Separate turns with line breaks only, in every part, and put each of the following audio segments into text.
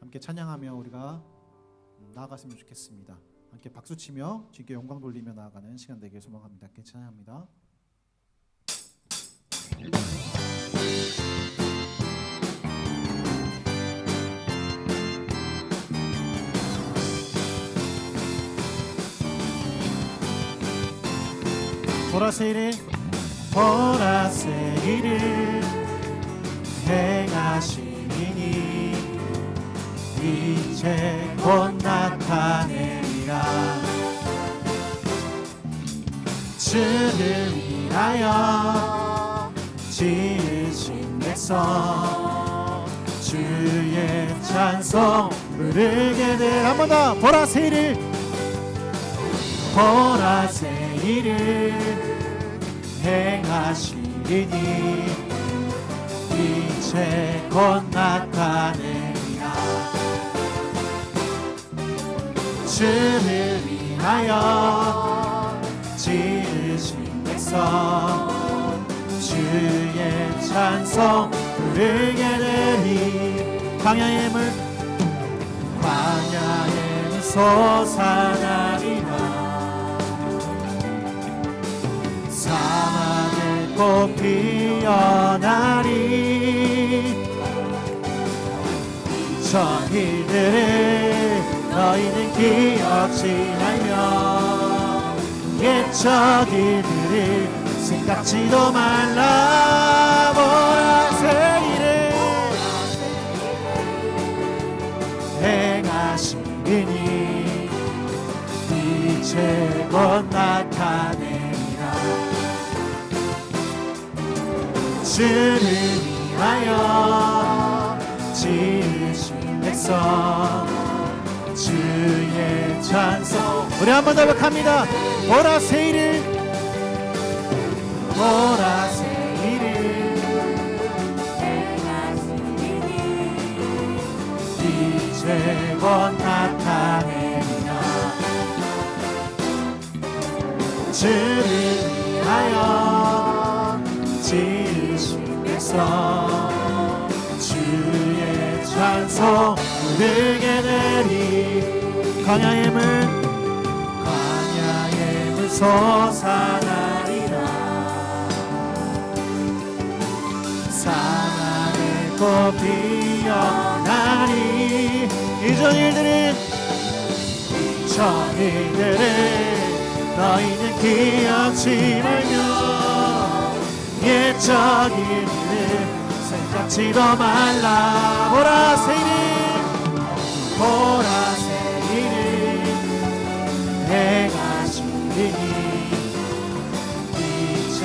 함께 찬양하며 우리가 나아갔으면 좋겠습니다. 함께 박수치며 주께 영광 돌리며 나아가는 시간 되길 소망합니다. 함께 찬양합니다. 보라새 일을 보라새 일을 행하시니 이제 곧 나타내리라. 주를 위하여 지으신 백성 주의 찬송 부르게 될 한 번 더 보라새 일을 보라새 일을 행하시리니 이제 곧 나타내리라. 주를 위하여 지으신 백성 주의 찬송 부르게 되리. 광야의 물 솟아나리라. 사막에 꽃 피어나리. 전 일들을 너희는 기억지 말며 옛적 일들을 생각지도 말라. 보라새 일을 행하시리니 이제 곧 나타내리라. 주를 위하여 지으신 백성 주의 찬송. 우리 한 번 더 합니다. 보라새 일을 보라새 일을 행하시리니 이제 곧 나타내리라. 주를 위하여 지으신 백성 주의 찬송 부르게 되리. 광야의 물 솟아나리라. 사막에 꽃 피어나리. 이전 일들을 너희는 기억지 말며 옛적 일들을 생각지도 말라. 보라새 일을 보라새 일을 행하시리니 이제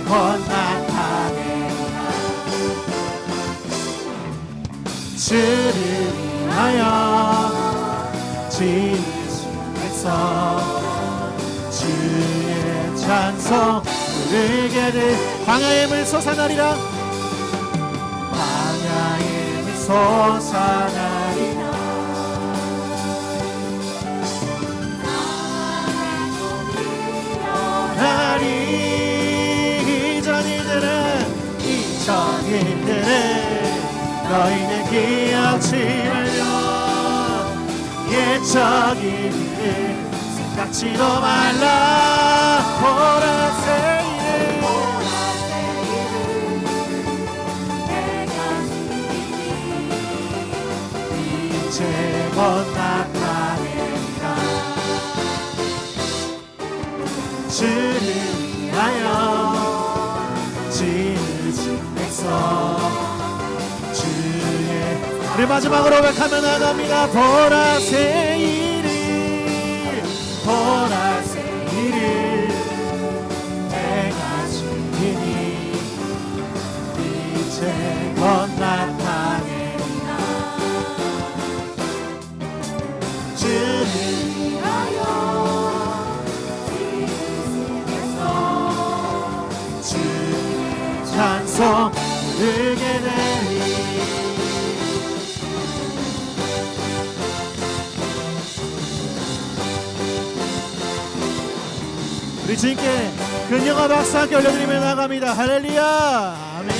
곧 나타내리라. 주를 위하여 지으신 백성 주의 찬송 부르게 될. 광야의 물 솟아나리라. 광야의 물 솟아나리라. 이전 일들을 너희는 기억지 말며 옛적 일들을 생각지도 말라. 보라새 일을 이제 곧 나타내리라. 주를 위하여 지으신 백성 주의. 우리 마지막으로 고백하며 나갑니다. 보라새 일을 보라새 일을 행하시리니 이제 곧 나타내리라. 주를 위하여 찬송 부르게 되리. 우리 주님께 근영과 박수 함께 올려드리며 나갑니다. 할렐루야. 아멘.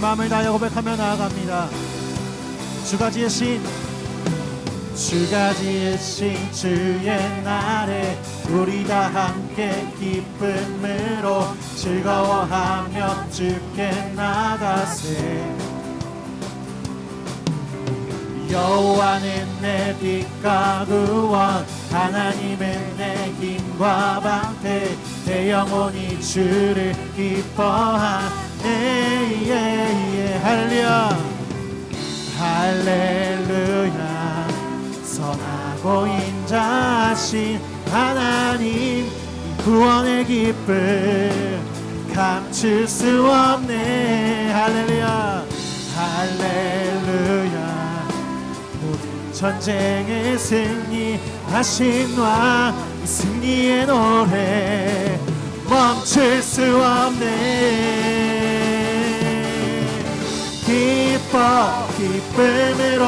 마음을 다하여 고백하며 나아갑니다. 주가 지으신 주의 날에 우리 다 함께 기쁨으로 즐거워하며 주께 나가세. 여호와는 내 빛과 구원, 하나님은 내 힘과 방패, 내 영혼이 주를 기뻐하네. 할렐루야 할렐루야. 선하고 인자하신 하나님, 구원의 기쁨 감출 수 없네. 할렐루야 할렐루야. 전쟁에 승리하신 왕, 승리의 노래 멈출 수 없네. 기뻐 기쁨으로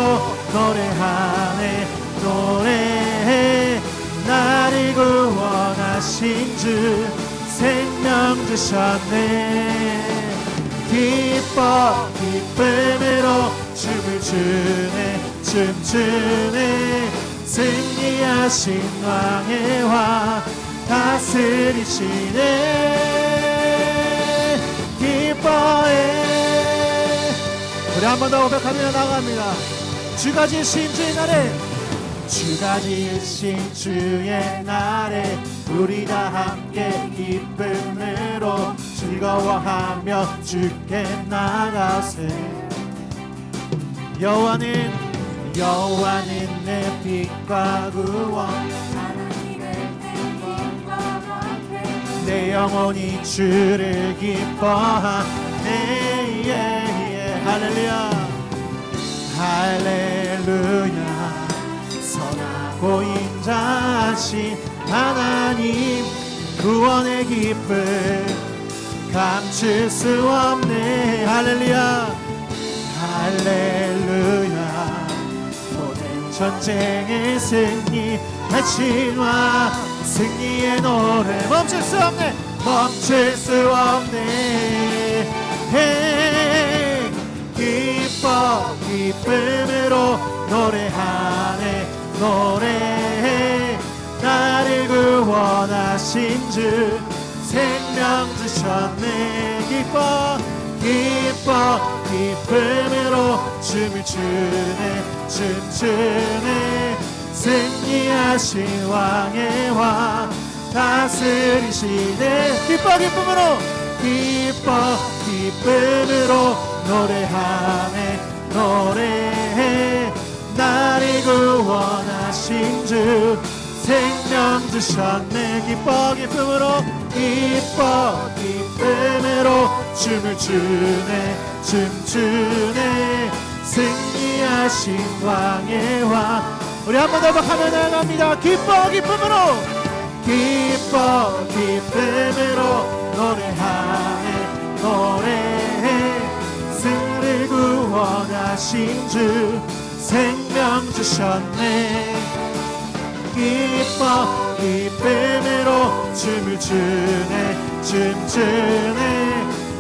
노래하네. 노래해. 나를 구원하신 주 생명 주셨네. 기뻐 기쁨으로 춤을 추네. 춤추네. 승리하신 왕의 왕 다스리시네. 기뻐해. 우리 한 번 더 고백하며 나갑니다. 주가 지으신 주의 날에, 주가 지으신 주의 날에 우리 다 함께 기쁨으로 즐거워하며 주께 나가세. 여호와는 내 빛과 구원, 내 영혼이 주를 기뻐하네. 할렐루야 할렐루야. 선하고 인자하신 하나님, 구원의 기쁨 감출 수 없네. 할렐루야 할렐루야. 전쟁에 승리하신 왕, 승리의 노래 멈출 수 없네. 멈출 수 없네. 기뻐 기쁨으로 노래하네. 노래해. 나를 구원하신 주 생명 주셨네. 기뻐 기뻐 기쁨으로 춤을 추네. 춤추네. 승리하신 왕의 왕 다스리시네. 기뻐 기쁨으로 기뻐 기쁨으로 노래하네. 노래해. 나를 구원하신 주 생명 주셨네. 기뻐 기쁨으로 기뻐 기쁨으로 춤을 추네. 춤추네. 승리하신 왕의 왕. 우리 한 번 더 하며 나갑니다. 기뻐 기쁨으로 기뻐 기쁨으로 노래하네. 노래해. 승리를 구원하신 주 생명 주셨네. 기뻐 기쁨으로 춤을 추네. 춤추네.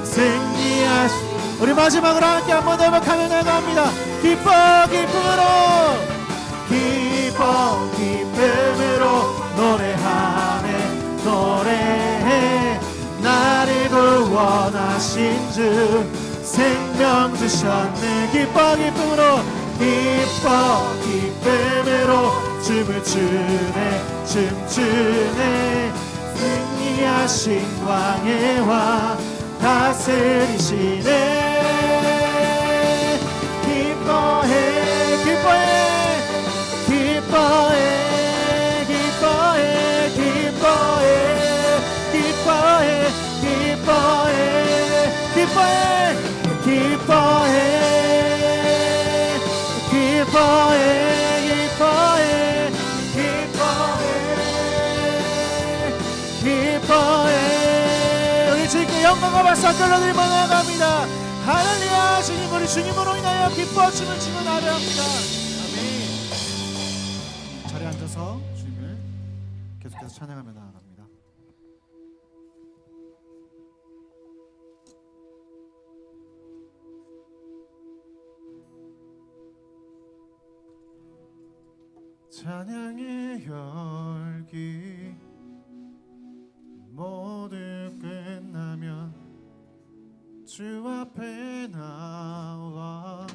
승리하신. 우리 마지막으로 함께 한 번 더 하며 나갑니다. 기뻐 기쁨으로 기뻐 기쁨으로 노래하네. 노래해. 나를 구원하신 주 생명 주셨네. 기뻐 기쁨으로 기뻐 기쁨으로 춤을 추네. 춤추네. 승리하신 왕의 왕 다스리시네. 기뻐해 기뻐해 기뻐해 기뻐해 기뻐해 기뻐해 기뻐해 기뻐해 기뻐해 기뻐해 기뻐해 기뻐해. 우리 주님께 영광과 박수 끌어드리며 나아갑니다. 할렐루야. 주님, 우리 주님으로 인하여 기뻐 춤을 추며 나아갑니다. 아멘. 자리에 앉아서 주님을 계속해서 찬양하며 나아갑니다. 찬양의 열기 모두 끝나면 주 앞에 나와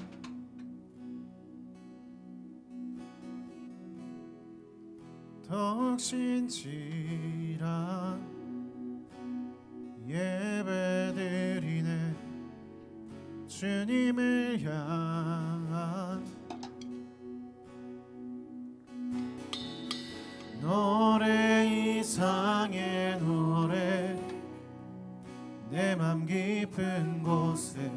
더욱 신실한 예배드리네 주님을 향한 노래 이상의 노래 내 맘 깊은 곳에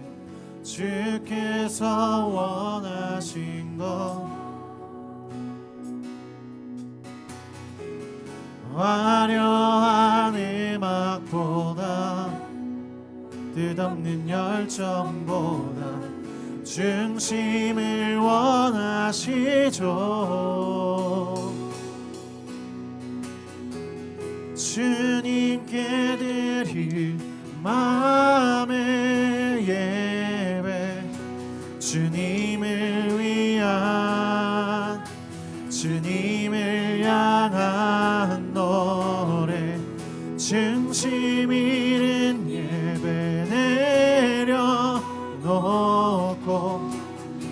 주께서 원하신 것 화려한 음악보다 뜻없는 열정보다 중심을 원하시죠. 주님께 드릴 마음의 예배 주님을 위한 주님을 향한 노래 중심 잃은 예배 내려놓고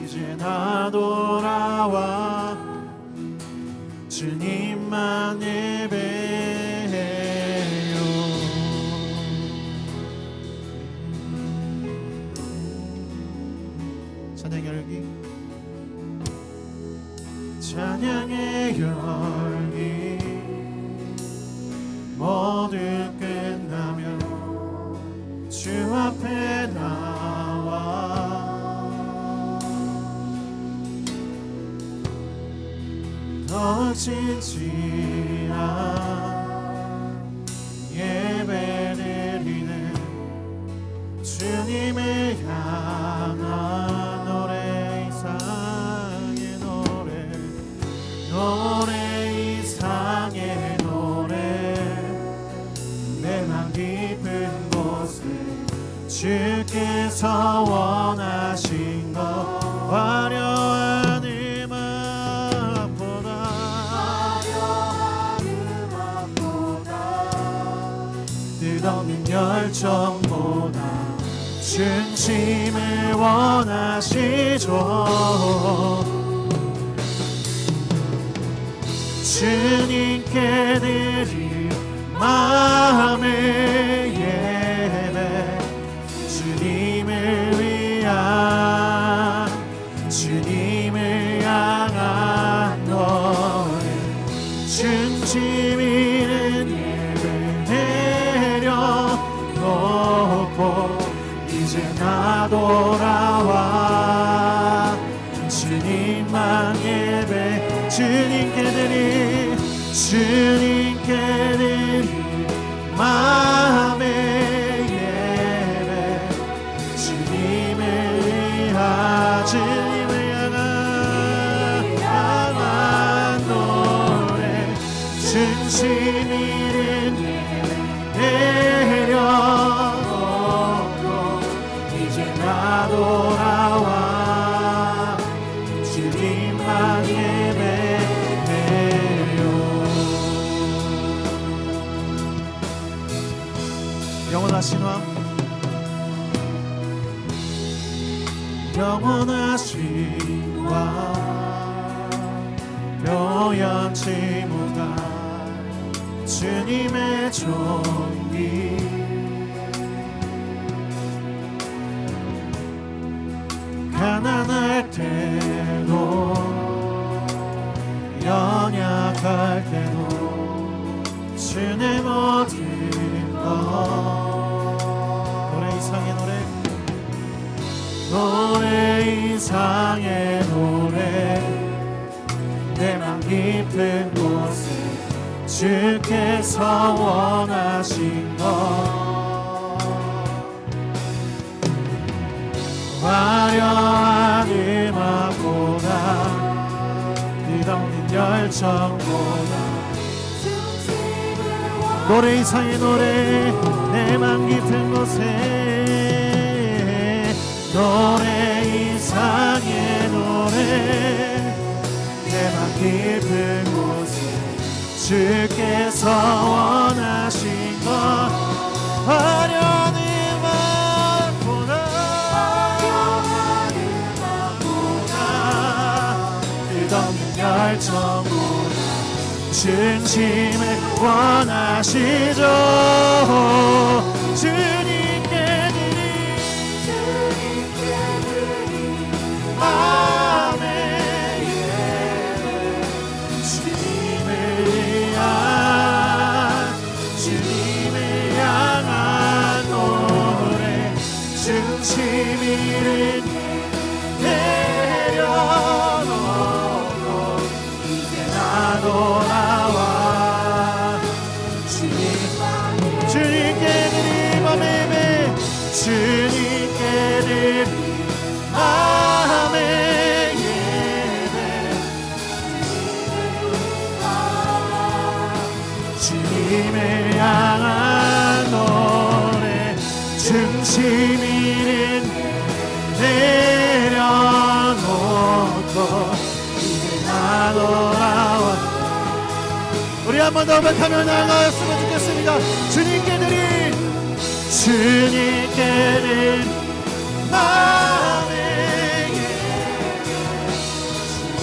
이제 나 돌아와 주님만 예배해요. 찬양 열기 찬양의 열기 모두 끝나면 주 앞에 나와 더 진실한 예배드리는 주님을 향한 노래 이상의 노래 이상의 노래 내 맘 깊은 곳에 주께서 원하신 것 화려한 음악보다 뜻없는 열정보다 중심을 원하시죠. 주님께 드릴 마음의 예배 주님을 위한 주님을 향한 노래 중심 잃은 예배 내려놓고 이제 나 돌아와 주님만 예배 주님께 드릴 마음의 예배 주님을 위한 주님을 향한 노래 중심 잃은 예배 내려놓고 이제 나 돌아와 주님만 예배해요. 영원하신 왕 영원하신 왕 뼈연치 못한 주님의 존귀 가난할 때도 연약할 때도 주의 모든 것 노래 이상의 노래 내 맘 깊은 곳에 주께서 원하신 것 화려한 음악보다 뜻없는 열정보다 노래 이상의 노래 내 맘 깊은 곳에 노래 이상의 노래 내 맘 깊은 곳에 주께서 원하신 것 화려한 음악보다 끝없는 열정보다 진심을 원하시죠. 주님께 드린 마음의 예배 주님을 향한 노래 중심 잃은 내려놓고 이제 나 돌아와 주님께 드린 마음의 예배 주님께 드린 마음의 예배 주님을 향한 노래 중심 잃은 내려놓고 이제 나 돌아와. 우리 한 번 더 고백하며 나아갔으면 좋겠습니다. 주님께 드린 마음의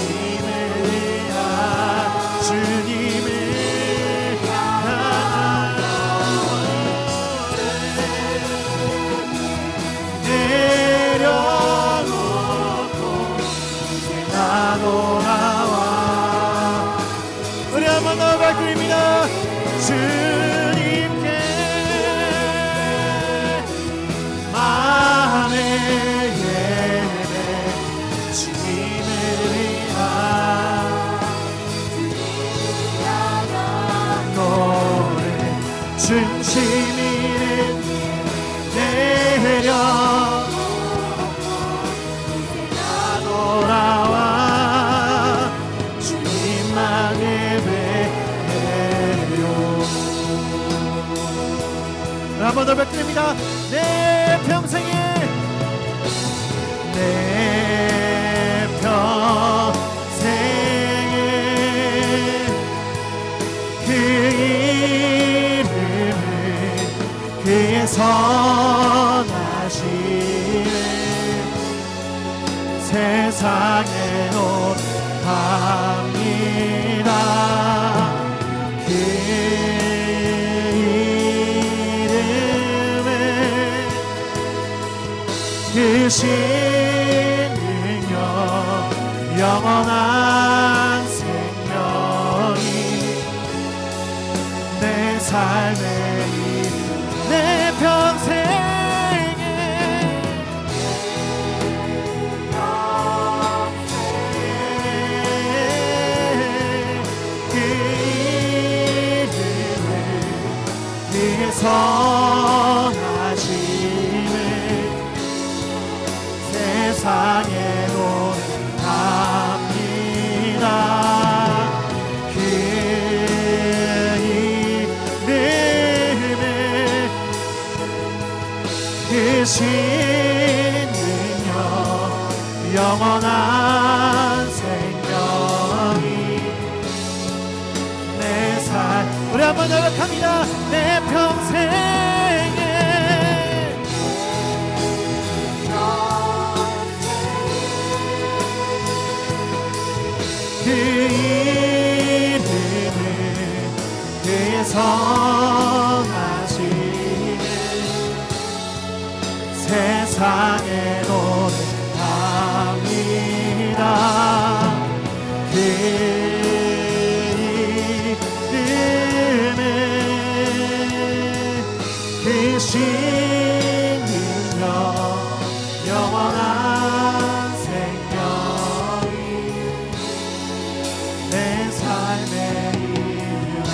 예배 주님을 향한 내려놓고 이제 나 돌아와. 우리 한 번 더 밝힙니다. 주님께 마음의 예배 주님을 향한 노래 중심 잃은 내려놓고 나 돌아와 주님만 예배해요. 한 번 더 뵙드립니다. 내 평생에 그 이름을 그의 선하심을 세상에 노래합니다. 그 그 신능력 영원한 생명이 내 삶의 내 평생에 그 이름을 그의 선하심을 세상에 노래합니다. 그 이름을 그 신능력 영원한 생명이 내 삶. 우리 한번 노력합니다. 내 평생에 그 이름을 그의 선하심을 세상에 노래합니다. 그 이름을 그 신능력 영원한 생명이 내 삶의 이유라.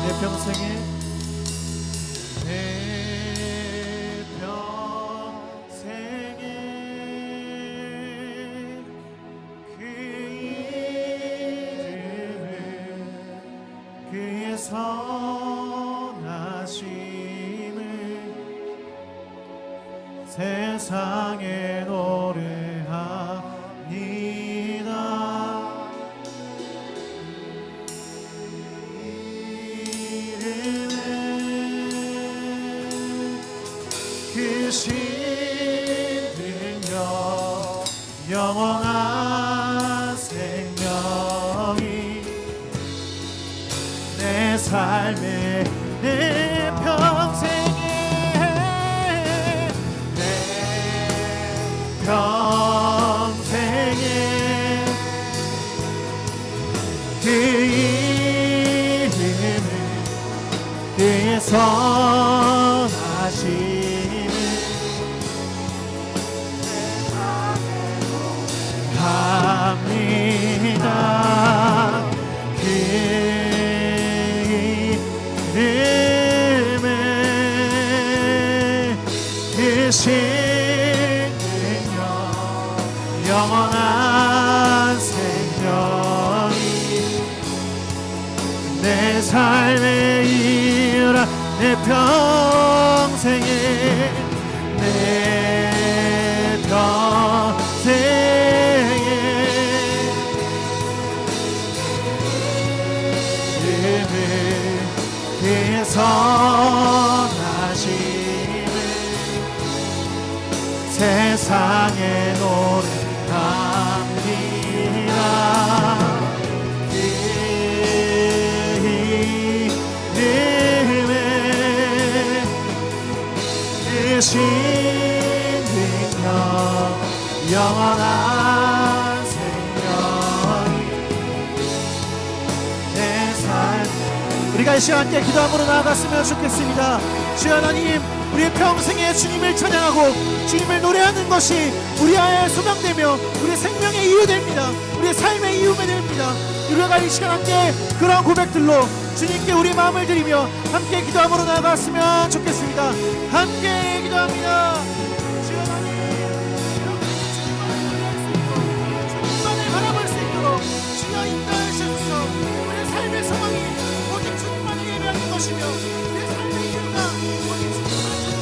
내 평생에 내 평생에 그 이름을 그의 선하심을 세상에 노래합니다. 그 삶의 내 평생에 내 평생에 그 이름을 그의 선하심을 합니다. 그 이름을 그 신능력 영원한 생명이 내 삶의 이유라 내 평생에 내 평생에 그의 선하심을 세상에 노래합니다. 그 이름에 그 신능력 영원한 생명이 내 삶. 우리가 이 시간 함께 기도함으로 나아갔으면 좋겠습니다. 주 하나님, 우리의 평생에 주님을 찬양하고 주님을 노래하는 것이 우리의 소명되며 우리의 생명의 이유 됩니다. 우리의 삶의 이유가 됩니다. 우리가 이 시간 함께 그러한 고백들로 주님께 우리 마음을 드리며 함께 기도함으로 나아갔으면 좋겠습니다. 함께 기도합니다. 주 하나님, 주님만을 바라볼 수 있도록 주여 인도해 주셔서 우리의 삶의 소망이 오직 주님만을 예배하는 것이며 내 삶의 이유가 오직 주님만을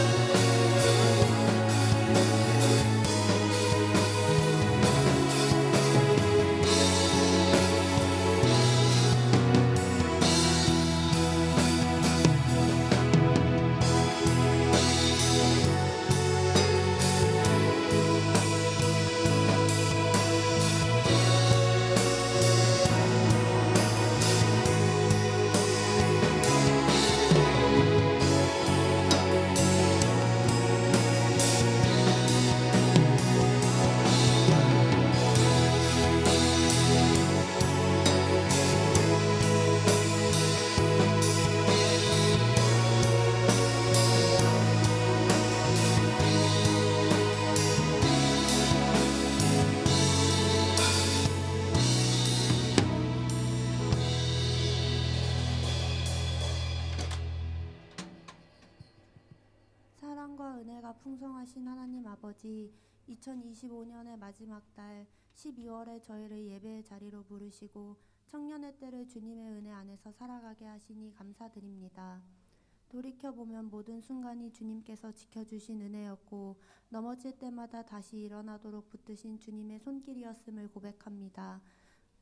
사랑과 은혜가 풍성하신 하나님 아버지, 2025년의 마지막 달 12월에 저희를 예배의 자리로 부르시고 청년의 때를 주님의 은혜 안에서 살아가게 하시니 감사드립니다. 돌이켜보면 모든 순간이 주님께서 지켜주신 은혜였고 넘어질 때마다 다시 일어나도록 붙드신 주님의 손길이었음을 고백합니다.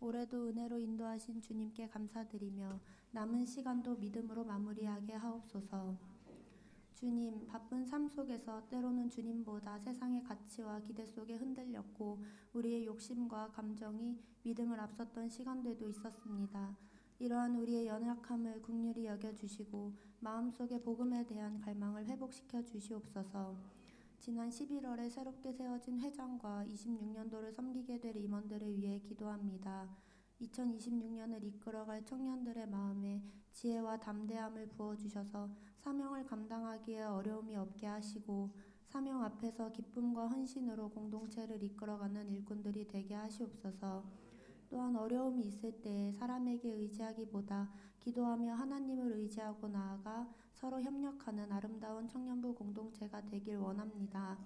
올해도 은혜로 인도하신 주님께 감사드리며 남은 시간도 믿음으로 마무리하게 하옵소서. 주님, 바쁜 삶 속에서 때로는 주님보다 세상의 가치와 기대 속에 흔들렸고 우리의 욕심과 감정이 믿음을 앞섰던 시간들도 있었습니다. 이러한 우리의 연약함을 긍휼히 여겨주시고 마음속의 복음에 대한 갈망을 회복시켜 주시옵소서. 지난 11월에 새롭게 세워진 회장과 26년도를 섬기게 될 임원들을 위해 기도합니다. 2026년을 이끌어갈 청년들의 마음에 지혜와 담대함을 부어주셔서 사명을 감당하기에 어려움이 없게 하시고 사명 앞에서 기쁨과 헌신으로 공동체를 이끌어가는 일꾼들이 되게 하시옵소서. 또한 어려움이 있을 때 사람에게 의지하기보다 기도하며 하나님을 의지하고 나아가 서로 협력하는 아름다운 청년부 공동체가 되길 원합니다.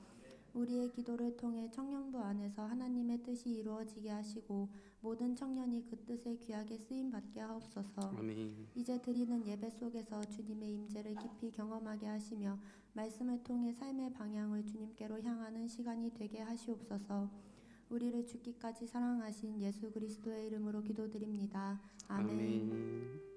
우리의 기도를 통해 청년부 안에서 하나님의 뜻이 이루어지게 하시고 모든 청년이 그 뜻에 귀하게 쓰임받게 하옵소서.
아멘.
이제 드리는 예배 속에서 주님의 임재를 깊이 경험하게 하시며 말씀을 통해 삶의 방향을 주님께로 향하는 시간이 되게 하시옵소서. 우리를 죽기까지 사랑하신 예수 그리스도의 이름으로 기도드립니다. 아멘.
아멘.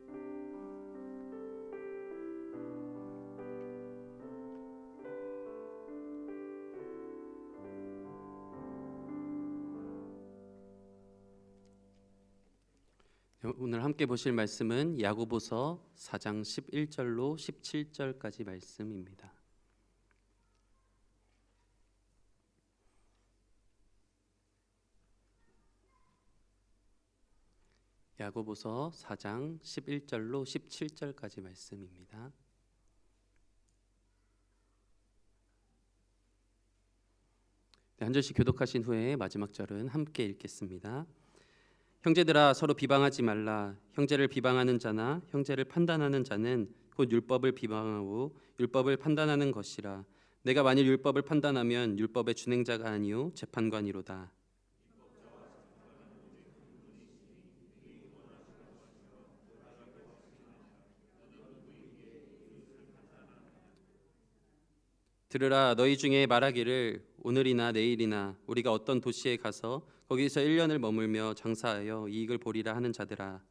오늘 함께 보실 말씀은 야고보서 4장 11절로 17절까지 말씀입니다. 야고보서 4장 11절로 17절까지 말씀입니다. 한 절씩 교독하신 후에 마지막 절은 함께 읽겠습니다. 형제들아 서로 비방하지 말라. 형제를 비방하는 자나 형제를 판단하는 자는 곧 율법을 비방하고 율법을 판단하는 것이라. 내가 만일 율법을 판단하면 율법의 준행자가 아니요 재판관이로다. 들으라. 너희 중에 말하기를 오늘이나 내일이나 우리가 어떤 도시에 가서 거기서 1년을 머물며 장사하여 이익을 보리라 하는 자들아.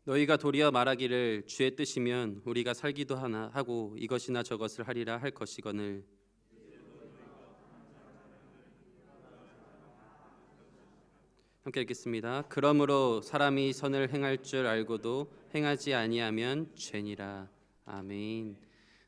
너희가 도리어 말하기를 주의 뜻이면 우리가 살기도 하나 하고 이것이나 저것을 하리라 할 것이거늘. 함께 읽겠습니다. 그러므로 사람이 선을 행할 줄 알고도 행하지 아니하면 죄니라. 아멘.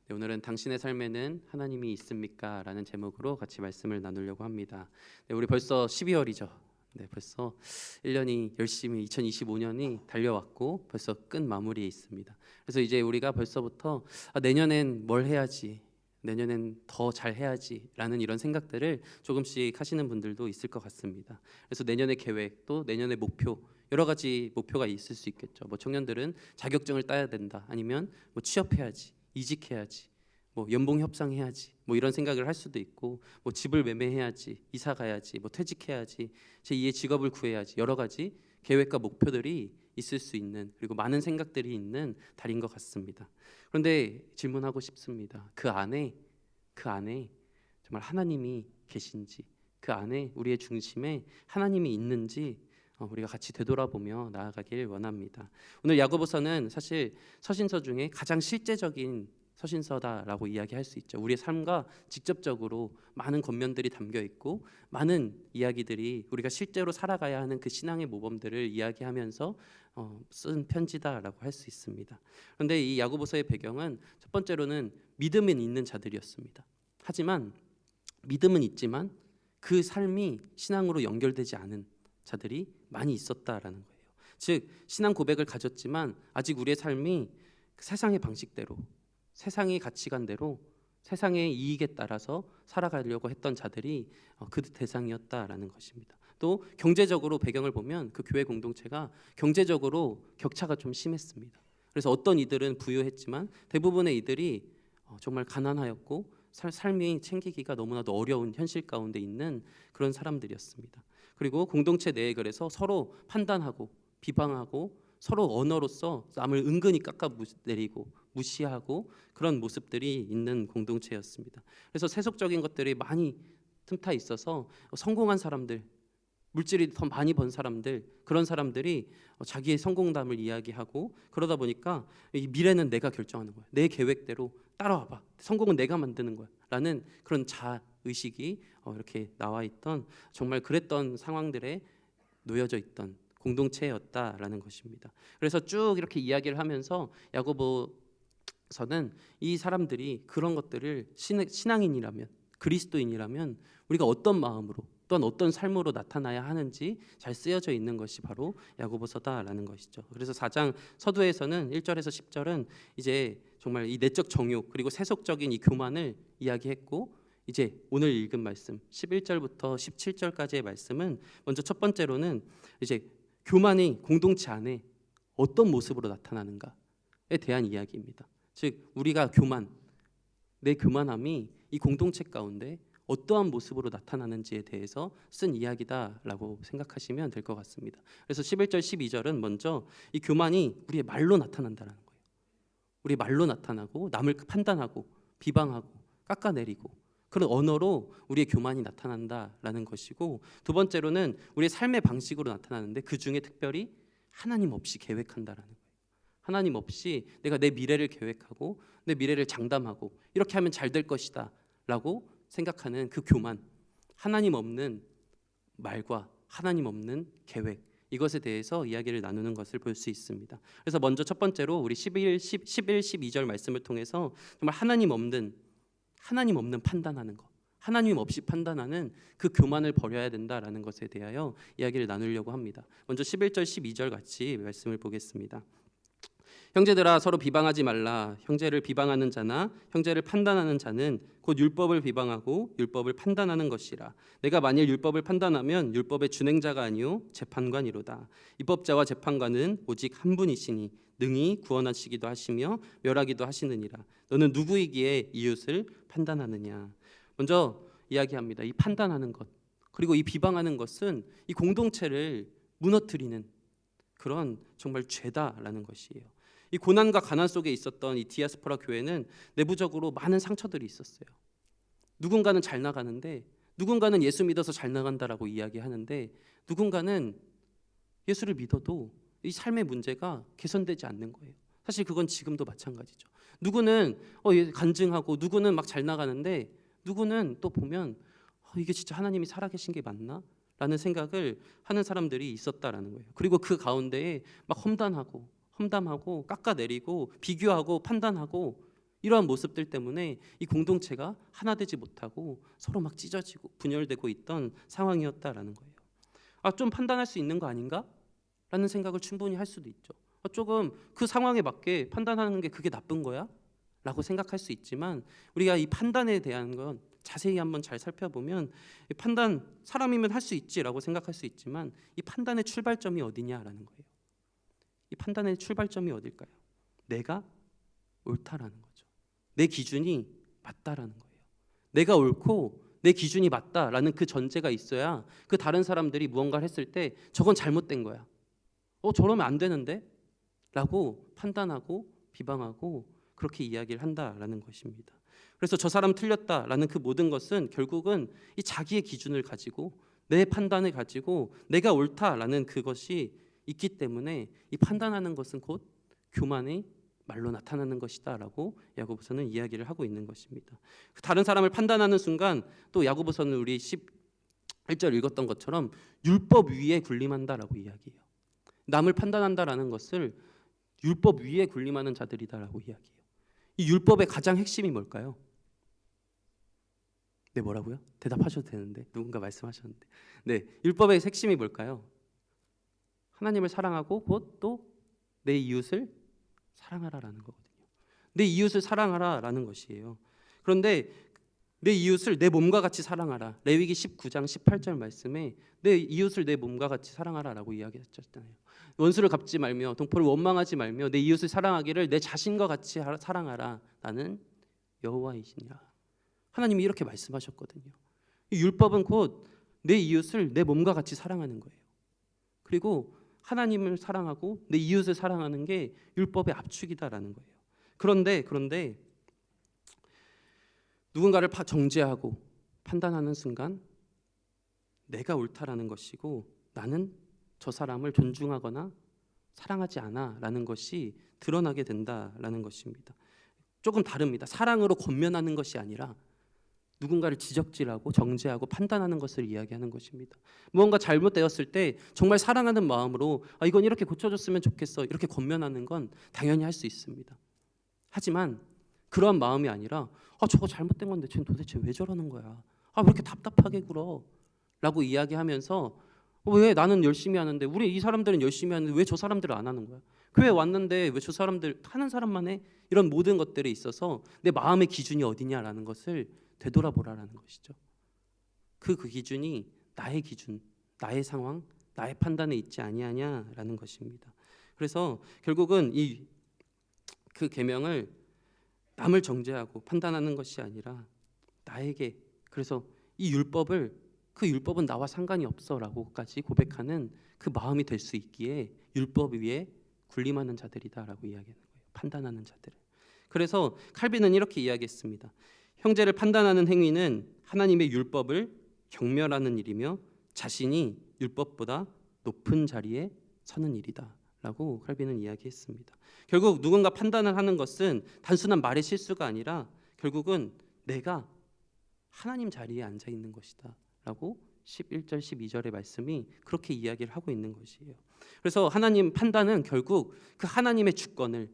네, 오늘은 당신의 삶에는 하나님이 있습니까? 라는 제목으로 같이 말씀을 나누려고 합니다. 네, 우리 벌써 12월이죠. 네, 벌써 1년이 열심히 2025년이 달려왔고 벌써 끝 마무리에 있습니다. 그래서 이제 우리가 벌써부터 내년엔 뭘 해야지, 내년엔 더 잘해야지 라는 이런 생각들을 조금씩 하시는 분들도 있을 것 같습니다. 그래서 내년의 계획, 또 내년의 목표, 여러 가지 목표가 있을 수 있겠죠. 뭐 청년들은 자격증을 따야 된다, 아니면 뭐 취업해야지, 이직해야지, 뭐 연봉 협상해야지, 뭐 이런 생각을 할 수도 있고, 뭐 집을 매매해야지, 이사 가야지, 뭐 퇴직해야지, 제2의 직업을 구해야지, 여러 가지 계획과 목표들이 있을 수 있는, 그리고 많은 생각들이 있는 달인 것 같습니다. 그런데 질문하고 싶습니다. 그 안에 정말 하나님이 계신지, 그 안에 우리의 중심에 하나님이 있는지 우리가 같이 되돌아보며 나아가길 원합니다. 오늘 야고보서는 사실 서신서 중에 가장 실제적인 서신서다라고 이야기할 수 있죠. 우리의 삶과 직접적으로 많은 겉면들이 담겨 있고, 많은 이야기들이 우리가 실제로 살아가야 하는 그 신앙의 모범들을 이야기하면서 쓴 편지다라고 할 수 있습니다. 그런데 이 야고보서의 배경은 첫 번째로는 믿음은 있는 자들이었습니다. 하지만 믿음은 있지만 그 삶이 신앙으로 연결되지 않은 자들이 많이 있었다라는 거예요. 즉 신앙 고백을 가졌지만 아직 우리의 삶이 세상의 방식대로, 세상의 가치관대로, 세상의 이익에 따라서 살아가려고 했던 자들이 그 대상이었다라는 것입니다. 또 경제적으로 배경을 보면 그 교회 공동체가 경제적으로 격차가 좀 심했습니다. 그래서 어떤 이들은 부유했지만 대부분의 이들이 정말 가난하였고 삶이 챙기기가 너무나도 어려운 현실 가운데 있는 그런 사람들이었습니다. 그리고 공동체 내에 그래서 서로 판단하고 비방하고 서로 언어로서 남을 은근히 깎아내리고 무시하고 그런 모습들이 있는 공동체였습니다. 그래서 세속적인 것들이 많이 틈타 있어서 성공한 사람들, 물질이 더 많이 번 사람들, 그런 사람들이 자기의 성공담을 이야기하고, 그러다 보니까 이 미래는 내가 결정하는 거야, 내 계획대로 따라와봐, 성공은 내가 만드는 거야 라는 그런 자의식이 이렇게 나와 있던, 정말 그랬던 상황들에 놓여져 있던 공동체였다라는 것입니다. 그래서 쭉 이렇게 이야기를 하면서 야고보서는 이 사람들이 그런 것들을 신앙인이라면, 그리스도인이라면 우리가 어떤 마음으로 또한 어떤 삶으로 나타나야 하는지 잘 쓰여져 있는 것이 바로 야고보서다라는 것이죠. 그래서 4장 서두에서는 1절에서 10절은 이제 정말 이 내적 정욕 그리고 세속적인 이 교만을 이야기했고, 이제 오늘 읽은 말씀 11절부터 17절까지의 말씀은 먼저 첫 번째로는 이제 교만이 공동체 안에 어떤 모습으로 나타나는가에 대한 이야기입니다. 즉 우리가 내 교만함이 이 공동체 가운데 어떠한 모습으로 나타나는지에 대해서 쓴 이야기다라고 생각하시면 될 것 같습니다. 그래서 11절 12절은 먼저 이 교만이 우리의 말로 나타난다는 거예요. 우리 말로 나타나고 남을 판단하고 비방하고 깎아내리고 그런 언어로 우리의 교만이 나타난다라는 것이고, 두 번째로는 우리의 삶의 방식으로 나타나는데 그 중에 특별히 하나님 없이 계획한다라는 거예요. 하나님 없이 내가 내 미래를 계획하고 내 미래를 장담하고 이렇게 하면 잘 될 것이다 라고 생각하는 그 교만, 하나님 없는 말과 하나님 없는 계획, 이것에 대해서 이야기를 나누는 것을 볼 수 있습니다. 그래서 먼저 첫 번째로 우리 11, 12절 말씀을 통해서 정말 하나님 없는 판단하는 것, 하나님 없이 판단하는 그 교만을 버려야 된다라는 것에 대하여 이야기를 나누려고 합니다. 먼저 11절 12절 같이 말씀을 보겠습니다. 형제들아 서로 비방하지 말라. 형제를 비방하는 자나 형제를 판단하는 자는 곧 율법을 비방하고 율법을 판단하는 것이라. 내가 만일 율법을 판단하면 율법의 준행자가 아니요 재판관이로다. 입법자와 재판관은 오직 한 분이시니 능히 구원하시기도 하시며 멸하기도 하시느니라. 너는 누구이기에 이웃을 판단하느냐. 먼저 이야기합니다. 이 판단하는 것, 그리고 이 비방하는 것은 이 공동체를 무너뜨리는 그런 정말 죄다라는 것이에요. 이 고난과 가난 속에 있었던 이 디아스포라 교회는 내부적으로 많은 상처들이 있었어요. 누군가는 잘 나가는데, 누군가는 예수 믿어서 잘 나간다라고 이야기하는데, 누군가는 예수를 믿어도 이 삶의 문제가 개선되지 않는 거예요. 사실 그건 지금도 마찬가지죠. 누구는 간증하고 누구는 막 잘 나가는데, 누구는 또 보면 이게 진짜 하나님이 살아계신 게 맞나? 라는 생각을 하는 사람들이 있었다라는 거예요. 그리고 그 가운데에 막 험담하고 깎아내리고 비교하고 판단하고 이러한 모습들 때문에 이 공동체가 하나 되지 못하고 서로 막 찢어지고 분열되고 있던 상황이었다라는 거예요. 좀 판단할 수 있는 거 아닌가? 라는 생각을 충분히 할 수도 있죠. 조금 그 상황에 맞게 판단하는 게 그게 나쁜 거야? 라고 생각할 수 있지만, 우리가 이 판단에 대한 건 자세히 한번 잘 살펴보면 이 판단, 사람이면 할 수 있지라고 생각할 수 있지만 이 판단의 출발점이 어디냐라는 거예요. 이 판단의 출발점이 어딜까요? 내가 옳다라는 거죠. 내 기준이 맞다라는 거예요. 내가 옳고 내 기준이 맞다라는 그 전제가 있어야 그 다른 사람들이 무언가를 했을 때 저건 잘못된 거야. 저러면 안 되는데? 라고 판단하고 비방하고 그렇게 이야기를 한다라는 것입니다. 그래서 저 사람 틀렸다라는 그 모든 것은 결국은 이 자기의 기준을 가지고 내 판단을 가지고 내가 옳다라는 그것이 있기 때문에 이 판단하는 것은 곧 교만의 말로 나타나는 것이다라고 야고보서는 이야기를 하고 있는 것입니다. 다른 사람을 판단하는 순간 또 야고보서는 우리 11절 읽었던 것처럼 율법 위에 군림한다라고 이야기해요. 남을 판단한다라는 것을 율법 위에 군림하는 자들이다라고 이야기해요. 이 율법의 가장 핵심이 뭘까요? 네, 뭐라고요? 대답하셔도 되는데 누군가 말씀하셨는데. 네, 율법의 핵심이 뭘까요? 하나님을 사랑하고 곧 또 내 이웃을 사랑하라라는 거거든요. 내 이웃을 사랑하라라는 것이에요. 그런데 내 이웃을 내 몸과 같이 사랑하라. 레위기 19장 18절 말씀에 내 이웃을 내 몸과 같이 사랑하라라고 이야기했잖아요. 원수를 갚지 말며 동포를 원망하지 말며 내 이웃을 사랑하기를 내 자신과 같이 사랑하라. 나는 여호와이시니라. 하나님이 이렇게 말씀하셨거든요. 이 율법은 곧 내 이웃을 내 몸과 같이 사랑하는 거예요. 그리고 하나님을 사랑하고 내 이웃을 사랑하는 게 율법의 압축이다라는 거예요. 그런데 누군가를 정죄하고 판단하는 순간 내가 옳다라는 것이고 나는 저 사람을 존중하거나 사랑하지 않아라는 것이 드러나게 된다라는 것입니다. 조금 다릅니다. 사랑으로 권면하는 것이 아니라 누군가를 지적질하고 정죄하고 판단하는 것을 이야기하는 것입니다. 무언가 잘못되었을 때 정말 사랑하는 마음으로 이건 이렇게 고쳐줬으면 좋겠어 이렇게 권면하는 건 당연히 할 수 있습니다. 하지만 그러한 마음이 아니라 저거 잘못된 건데 쟤는 도대체 왜 저러는 거야? 왜 이렇게 답답하게 굴어? 라고 이야기하면서 왜 나는 열심히 하는데 우리 이 사람들은 열심히 하는데 왜 저 사람들은 안 하는 거야? 교회 왔는데 왜 저 사람들 하는 사람만 해? 이런 모든 것들에 있어서 내 마음의 기준이 어디냐라는 것을 되돌아보라라는 것이죠. 그 기준이 나의 기준, 나의 상황, 나의 판단에 있지 아니하냐라는 것입니다. 그래서 결국은 그 계명을 남을 정죄하고 판단하는 것이 아니라 나에게, 그래서 이 율법은 나와 상관이 없어라고까지 고백하는 그 마음이 될 수 있기에 율법 위에 군림하는 자들이다라고 이야기하는 거예요. 판단하는 자들을. 그래서 칼빈은 이렇게 이야기했습니다. 형제를 판단하는 행위는 하나님의 율법을 경멸하는 일이며 자신이 율법보다 높은 자리에 서는 일이다 라고 칼빈은 이야기했습니다. 결국 누군가 판단을 하는 것은 단순한 말의 실수가 아니라 결국은 내가 하나님 자리에 앉아 있는 것이다 라고 11절 12절의 말씀이 그렇게 이야기를 하고 있는 것이에요. 그래서 하나님 판단은 결국 그 하나님의 주권을,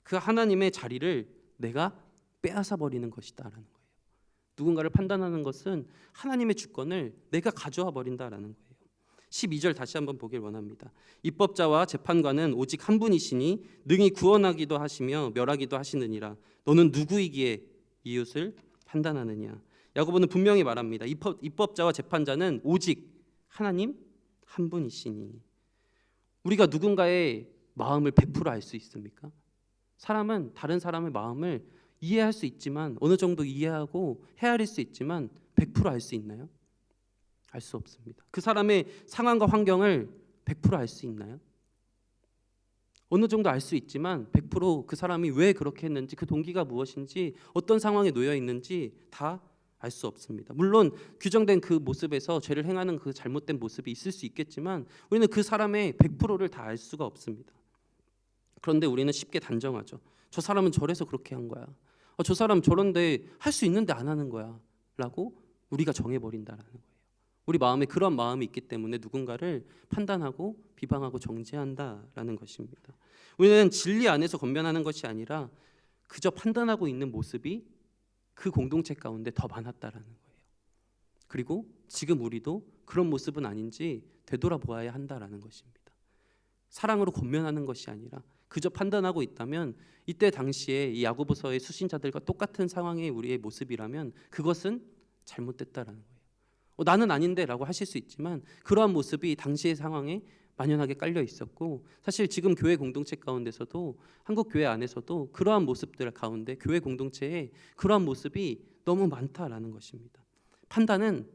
그 하나님의 자리를 내가 빼앗아 버리는 것이다 라는 거예요. 누군가를 판단하는 것은 하나님의 주권을 내가 가져와 버린다라는 거예요. 12절 다시 한번 보길 원합니다. 입법자와 재판관은 오직 한 분이시니 능히 구원하기도 하시며 멸하기도 하시느니라. 너는 누구이기에 이웃을 판단하느냐. 야고보는 분명히 말합니다. 입법자와 재판자는 오직 하나님 한 분이시니. 우리가 누군가의 마음을 100% 알 수 있습니까? 사람은 다른 사람의 마음을 이해할 수 있지만, 어느 정도 이해하고 헤아릴 수 있지만 100% 알 수 있나요? 알 수 없습니다. 그 사람의 상황과 환경을 100% 알 수 있나요? 어느 정도 알 수 있지만 100% 그 사람이 왜 그렇게 했는지, 그 동기가 무엇인지, 어떤 상황에 놓여 있는지 다 알 수 없습니다. 물론 규정된 그 모습에서 죄를 행하는 그 잘못된 모습이 있을 수 있겠지만 우리는 그 사람의 100%를 다 알 수가 없습니다. 그런데 우리는 쉽게 단정하죠. 저 사람은 저래서 그렇게 한 거야. 저 사람 저런데 할 수 있는데 안 하는 거야 라고 우리가 정해버린다라는 거예요. 우리 마음에 그런 마음이 있기 때문에 누군가를 판단하고 비방하고 정죄한다라는 것입니다. 우리는 진리 안에서 권면하는 것이 아니라 그저 판단하고 있는 모습이 그 공동체 가운데 더 많았다라는 거예요. 그리고 지금 우리도 그런 모습은 아닌지 되돌아보아야 한다라는 것입니다. 사랑으로 권면하는 것이 아니라 그저 판단하고 있다면, 이때 당시에 이 야고보서의 수신자들과 똑같은 상황의 우리의 모습이라면 그것은 잘못됐다라는 거예요. 나는 아닌데 라고 하실 수 있지만 그러한 모습이 당시의 상황에 만연하게 깔려 있었고, 사실 지금 교회 공동체 가운데서도, 한국 교회 안에서도 그러한 모습들 가운데 교회 공동체에 그러한 모습이 너무 많다라는 것입니다. 판단은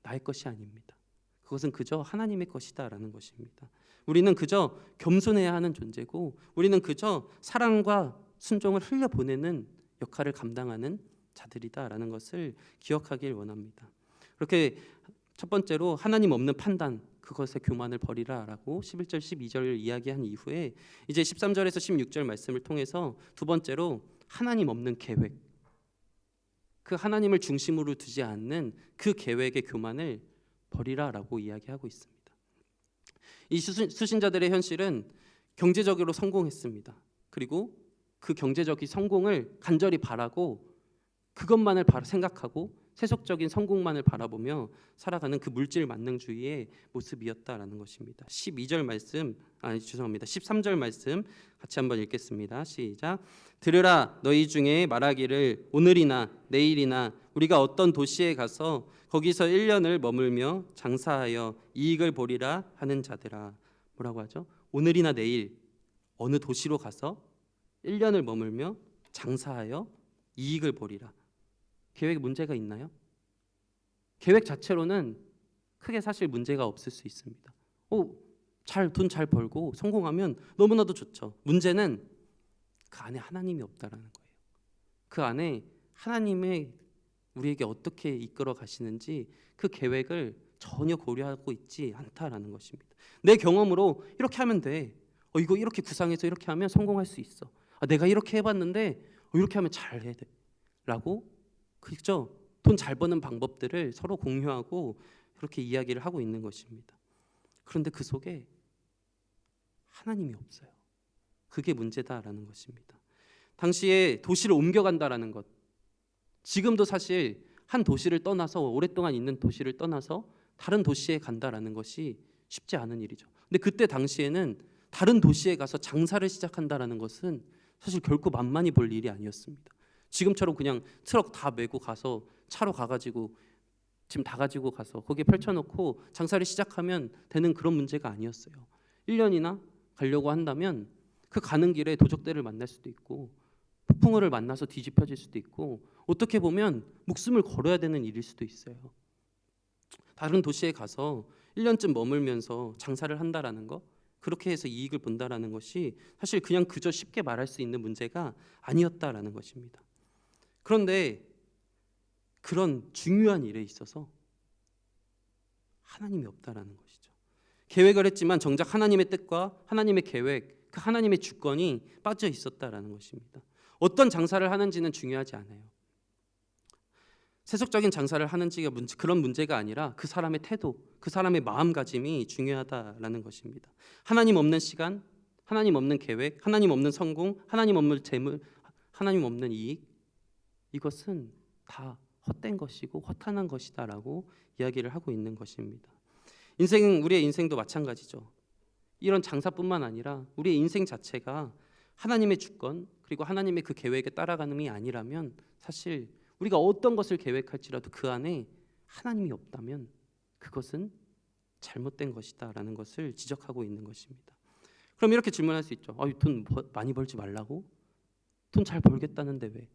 나의 것이 아닙니다. 그것은 그저 하나님의 것이다라는 것입니다. 우리는 그저 겸손해야 하는 존재고, 우리는 그저 사랑과 순종을 흘려보내는 역할을 감당하는 자들이다라는 것을 기억하길 원합니다. 그렇게 첫 번째로 하나님 없는 판단, 그것의 교만을 버리라라고 11절 12절을 이야기한 이후에 이제 13절에서 16절 말씀을 통해서 두 번째로 하나님 없는 계획, 그 하나님을 중심으로 두지 않는 그 계획의 교만을 버리라라고 이야기하고 있습니다. 이 수신자들의 현실은 경제적으로 성공했습니다. 그리고 그 경제적인 성공을 간절히 바라고 그것만을 생각하고 세속적인 성공만을 바라보며 살아가는 그 물질 만능주의의 모습이었다라는 것입니다. 13절 말씀 같이 한번 읽겠습니다. 시작. 들으라, 너희 중에 말하기를 오늘이나 내일이나 우리가 어떤 도시에 가서 거기서 1년을 머물며 장사하여 이익을 보리라 하는 자들아. 뭐라고 하죠? 오늘이나 내일 어느 도시로 가서 1년을 머물며 장사하여 이익을 보리라. 계획에 문제가 있나요? 계획 자체로는 크게 사실 문제가 없을 수 있습니다. 돈 잘 벌고 성공하면 너무나도 좋죠. 문제는 그 안에 하나님이 없다라는 거예요. 그 안에 하나님의 우리에게 어떻게 이끌어 가시는지 그 계획을 전혀 고려하고 있지 않다라는 것입니다. 내 경험으로 이렇게 하면 돼. 이거 이렇게 구상해서 이렇게 하면 성공할 수 있어. 내가 이렇게 해봤는데 이렇게 하면 잘해 돼. 라고 그죠? 돈 잘 버는 방법들을 서로 공유하고 그렇게 이야기를 하고 있는 것입니다. 그런데 그 속에 하나님이 없어요. 그게 문제다라는 것입니다. 당시에 도시를 옮겨간다라는 것, 지금도 사실 한 도시를 떠나서, 오랫동안 있는 도시를 떠나서 다른 도시에 간다라는 것이 쉽지 않은 일이죠. 근데 그때 당시에는 다른 도시에 가서 장사를 시작한다라는 것은 사실 결코 만만히 볼 일이 아니었습니다. 지금처럼 그냥 트럭 다 메고 가서 차로 가가지고 짐 다 가지고 가서 거기에 펼쳐놓고 장사를 시작하면 되는 그런 문제가 아니었어요. 1년이나 가려고 한다면 그 가는 길에 도적들을 만날 수도 있고 폭풍우를 만나서 뒤집혀질 수도 있고 어떻게 보면 목숨을 걸어야 되는 일일 수도 있어요. 다른 도시에 가서 1년쯤 머물면서 장사를 한다라는 거, 그렇게 해서 이익을 본다라는 것이 사실 그냥 그저 쉽게 말할 수 있는 문제가 아니었다라는 것입니다. 그런데 그런 중요한 일에 있어서 하나님이 없다라는 것이죠. 계획을 했지만 정작 하나님의 뜻과 하나님의 계획, 그 하나님의 주권이 빠져 있었다라는 것입니다. 어떤 장사를 하는지는 중요하지 않아요. 세속적인 장사를 하는지가 그런 문제가 아니라 그 사람의 태도, 그 사람의 마음가짐이 중요하다라는 것입니다. 하나님 없는 시간, 하나님 없는 계획, 하나님 없는 성공, 하나님 없는 재물, 하나님 없는 이익, 이것은 다 헛된 것이고 허탄한 것이다라고 이야기를 하고 있는 것입니다. 우리의 인생도 마찬가지죠. 이런 장사뿐만 아니라 우리의 인생 자체가 하나님의 주권 그리고 하나님의 그 계획에 따라가는이 아니라면 사실 우리가 어떤 것을 계획할지라도 그 안에 하나님이 없다면 그것은 잘못된 것이다라는 것을 지적하고 있는 것입니다. 그럼 이렇게 질문할 수 있죠. 돈 많이 벌지 말라고? 돈 잘 벌겠다는데 왜?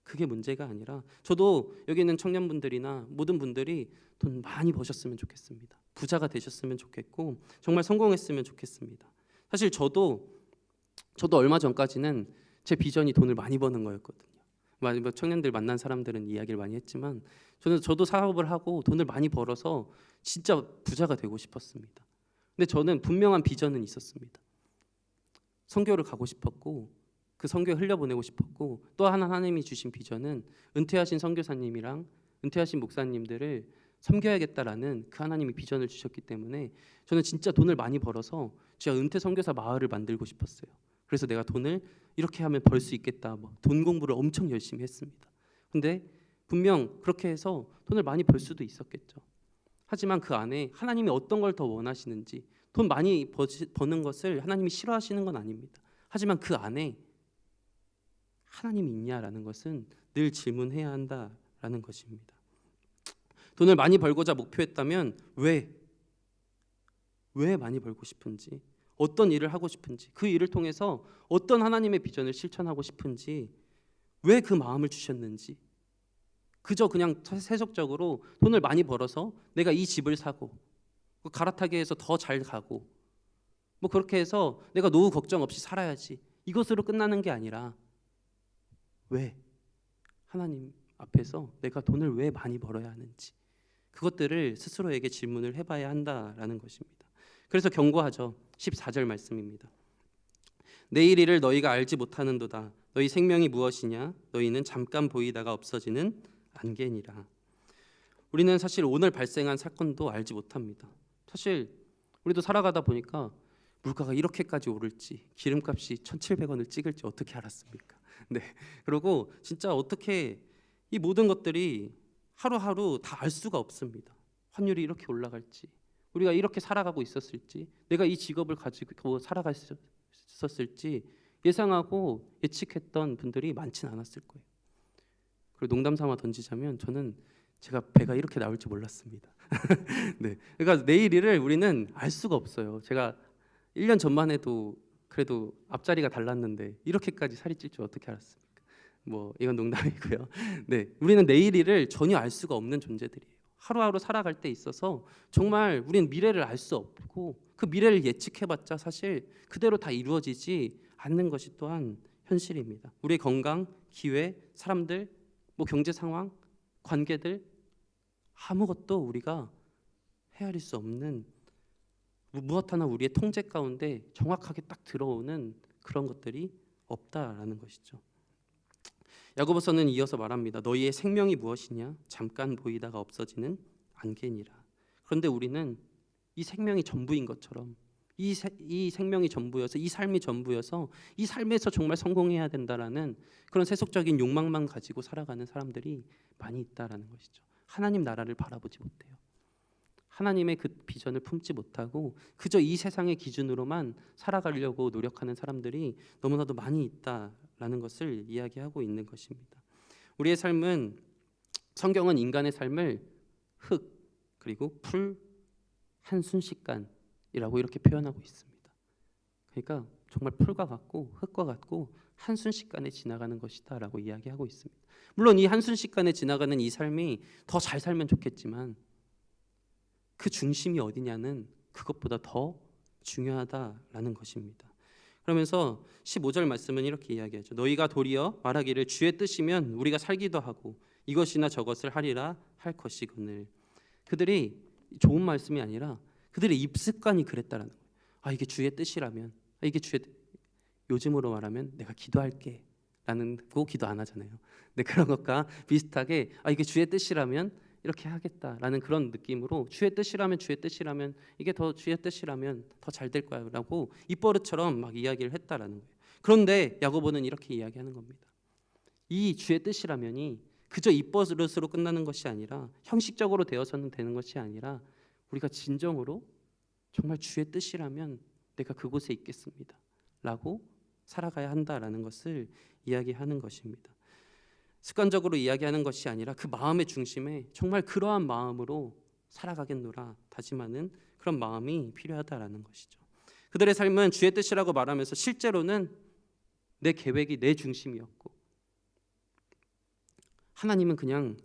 그게 문제가 아니라 저도 여기 있는 청년분들이나 모든 분들이 돈 많이 버셨으면 좋겠습니다. 부자가 되셨으면 좋겠고 정말 성공했으면 좋겠습니다. 사실 저도 얼마 전까지는 제 비전이 돈을 많이 버는 거였거든요. 청년들 만난 사람들은 이야기를 많이 했지만 저도 사업을 하고 돈을 많이 벌어서 진짜 부자가 되고 싶었습니다. 근데 저는 분명한 비전은 있었습니다. 선교를 가고 싶었고 그 선교에 흘려보내고 싶었고 또 하나님이 주신 비전은 은퇴하신 선교사님이랑 은퇴하신 목사님들을 섬겨야겠다라는 그 하나님이 비전을 주셨기 때문에 저는 진짜 돈을 많이 벌어서 제가 은퇴 선교사 마을을 만들고 싶었어요. 그래서 내가 돈을 이렇게 하면 벌 수 있겠다. 돈 공부를 엄청 열심히 했습니다. 근데 분명 그렇게 해서 돈을 많이 벌 수도 있었겠죠. 하지만 그 안에 하나님이 어떤 걸 더 원하시는지 돈 많이 버는 것을 하나님이 싫어하시는 건 아닙니다. 하지만 그 안에 하나님이 있냐라는 것은 늘 질문해야 한다라는 것입니다. 돈을 많이 벌고자 목표했다면 왜 많이 벌고 싶은지, 어떤 일을 하고 싶은지, 그 일을 통해서 어떤 하나님의 비전을 실천하고 싶은지, 왜 그 마음을 주셨는지, 그저 그냥 세속적으로 돈을 많이 벌어서 내가 이 집을 사고 갈아타게 해서 더 잘 가고 그렇게 해서 내가 노후 걱정 없이 살아야지, 이것으로 끝나는 게 아니라 왜 하나님 앞에서 내가 돈을 왜 많이 벌어야 하는지 그것들을 스스로에게 질문을 해봐야 한다라는 것입니다. 그래서 경고하죠. 14절 말씀입니다. 내일 일을 너희가 알지 못하는도다. 너희 생명이 무엇이냐? 너희는 잠깐 보이다가 없어지는 안개니라. 우리는 사실 오늘 발생한 사건도 알지 못합니다. 사실 우리도 살아가다 보니까 물가가 이렇게까지 오를지, 기름값이 1,700원을 찍을지 어떻게 알았습니까? 네. 그리고 진짜 어떻게 이 모든 것들이 하루하루 다 알 수가 없습니다. 환율이 이렇게 올라갈지, 우리가 이렇게 살아가고 있었을지, 내가 이 직업을 가지고 살아갔었을지 예상하고 예측했던 분들이 많지는 않았을 거예요. 그리고 농담 삼아 던지자면 저는 제가 배가 이렇게 나올 줄 몰랐습니다. 네. 그러니까 내일 일을 우리는 알 수가 없어요. 제가 1년 전만 해도 그래도 앞자리가 달랐는데 이렇게까지 살이 찔 줄 어떻게 알았습니까? 이건 농담이고요. 네, 우리는 내일 일을 전혀 알 수가 없는 존재들이에요. 하루하루 살아갈 때 있어서 정말 우리는 미래를 알 수 없고 그 미래를 예측해봤자 사실 그대로 다 이루어지지 않는 것이 또한 현실입니다. 우리의 건강, 기회, 사람들, 경제 상황, 관계들 아무것도 우리가 헤아릴 수 없는 무엇 하나 우리의 통제 가운데 정확하게 딱 들어오는 그런 것들이 없다라는 것이죠. 야고보서는 이어서 말합니다. 너희의 생명이 무엇이냐? 잠깐 보이다가 없어지는 안개니라. 그런데 우리는 이 생명이 전부인 것처럼 이 생명이 전부여서 이 삶이 전부여서 이 삶에서 정말 성공해야 된다라는 그런 세속적인 욕망만 가지고 살아가는 사람들이 많이 있다라는 것이죠. 하나님 나라를 바라보지 못해요. 하나님의 그 비전을 품지 못하고 그저 이 세상의 기준으로만 살아가려고 노력하는 사람들이 너무나도 많이 있다라는 것을 이야기하고 있는 것입니다. 우리의 삶은, 성경은 인간의 삶을 흙 그리고 풀 한순식간이라고 이렇게 표현하고 있습니다. 그러니까 정말 풀과 같고 흙과 같고 한순식간에 지나가는 것이다라고 이야기하고 있습니다. 물론 이 한순식간에 지나가는 이 삶이 더 잘 살면 좋겠지만 그 중심이 어디냐는 그것보다 더 중요하다라는 것입니다. 그러면서 15절 말씀은 이렇게 이야기하죠. 너희가 도리어 말하기를 주의 뜻이면 우리가 살기도 하고 이것이나 저것을 하리라 할 것이거늘. 그들이 좋은 말씀이 아니라 그들의 입습관이 그랬다라는 거예요. 이게 주의 뜻이라면, 이게 요즘으로 말하면 내가 기도할게 라는 거 기도 안 하잖아요. 근데 그런 것과 비슷하게 이게 주의 뜻이라면 이렇게 하겠다라는 그런 느낌으로 주의 뜻이라면 이게 더 주의 뜻이라면 더 잘 될 거야라고 입버릇처럼 막 이야기를 했다라는 거예요. 그런데 야고보는 이렇게 이야기하는 겁니다. 이 주의 뜻이라면이 그저 입버릇으로 끝나는 것이 아니라 형식적으로 되어서는 되는 것이 아니라 우리가 진정으로 정말 주의 뜻이라면 내가 그곳에 있겠습니다 라고 살아가야 한다라는 것을 이야기하는 것입니다. 습관적으로 이야기하는 것이 아니라 그 마음의 중심에 정말 그러한 마음으로 살아가겠노라 다짐하는 그런 마음이 필요하다라는 것이죠. 그들의 삶은 주의 뜻이라고 말하면서 실제로는 내 계획이 내 중심이었고 하나님은 그냥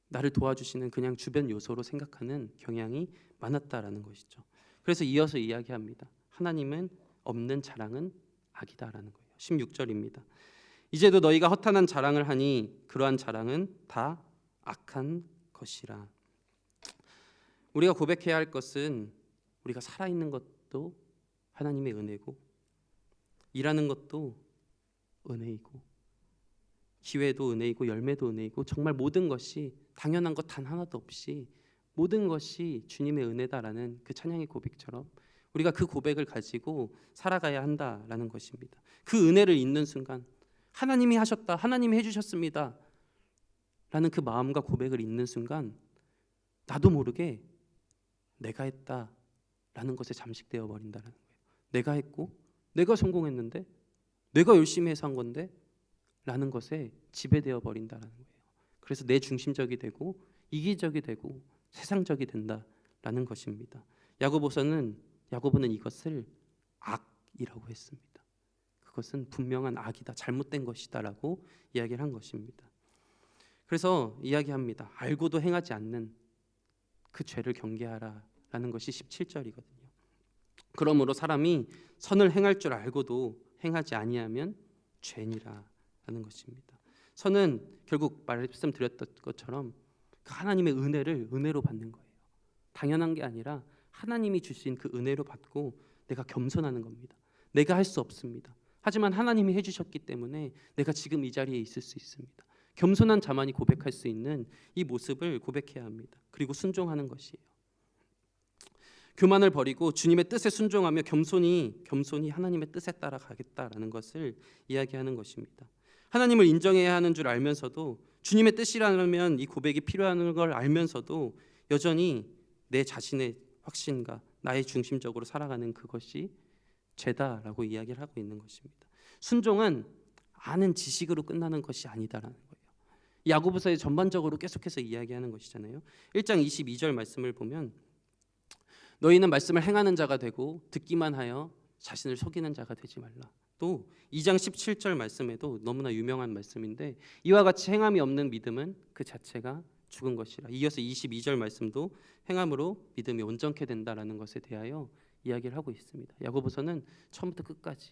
나를 도와주시는 그냥 주변 요소로 생각하는 경향이 많았다라는 것이죠. 그래서 이어서 이야기합니다. 하나님은 없는 자랑은 악이다라는 거예요. 16절입니다. 이제도 너희가 허탄한 자랑을 하니 그러한 자랑은 다 악한 것이라. 우리가 고백해야 할 것은 우리가 살아있는 것도 하나님의 은혜고 일하는 것도 은혜이고 기회도 은혜이고 열매도 은혜이고 정말 모든 것이 당연한 것 단 하나도 없이 모든 것이 주님의 은혜다라는 그 찬양의 고백처럼 우리가 그 고백을 가지고 살아가야 한다라는 것입니다. 그 은혜를 잊는 순간 하나님이 하셨다, 하나님이 해주셨습니다 라는 그 마음과 고백을 잊는 순간 나도 모르게 내가 했다라는 것에 잠식되어 버린다는 거예요. 내가 했고 내가 성공했는데 내가 열심히 해서 한 건데 라는 것에 지배되어 버린다는 거예요. 그래서 내 중심적이 되고 이기적이 되고 세상적이 된다라는 것입니다. 야고보는 이것을 악이라고 했습니다. 그것은 분명한 악이다, 잘못된 것이다라고 이야기를 한 것입니다. 그래서 이야기합니다. 알고도 행하지 않는 그 죄를 경계하라라는 것이 17절이거든요. 그러므로 사람이 선을 행할 줄 알고도 행하지 아니하면 죄니라라는 것입니다. 선은 결국 말씀드렸던 것처럼 그 하나님의 은혜를 은혜로 받는 거예요. 당연한 게 아니라 하나님이 주신 그 은혜로 받고 내가 겸손하는 겁니다. 내가 할 수 없습니다. 하지만 하나님이 해주셨기 때문에 내가 지금 이 자리에 있을 수 있습니다. 겸손한 자만이 고백할 수 있는 이 모습을 고백해야 합니다. 그리고 순종하는 것이에요. 교만을 버리고 주님의 뜻에 순종하며 겸손히 하나님의 뜻에 따라 가겠다라는 것을 이야기하는 것입니다. 하나님을 인정해야 하는 줄 알면서도 주님의 뜻이라면 이 고백이 필요한 걸 알면서도 여전히 내 자신의 확신과 나의 중심적으로 살아가는 그것이 죄다라고 이야기를 하고 있는 것입니다. 순종은 아는 지식으로 끝나는 것이 아니다라는 거예요. 야고보서에 전반적으로 계속해서 이야기하는 것이잖아요. 1장 22절 말씀을 보면 너희는 말씀을 행하는 자가 되고 듣기만 하여 자신을 속이는 자가 되지 말라. 또 2장 17절 말씀에도 너무나 유명한 말씀인데 이와 같이 행함이 없는 믿음은 그 자체가 죽은 것이라. 이어서 22절 말씀도 행함으로 믿음이 온전케 된다라는 것에 대하여 이야기를 하고 있습니다. 야고보서는 처음부터 끝까지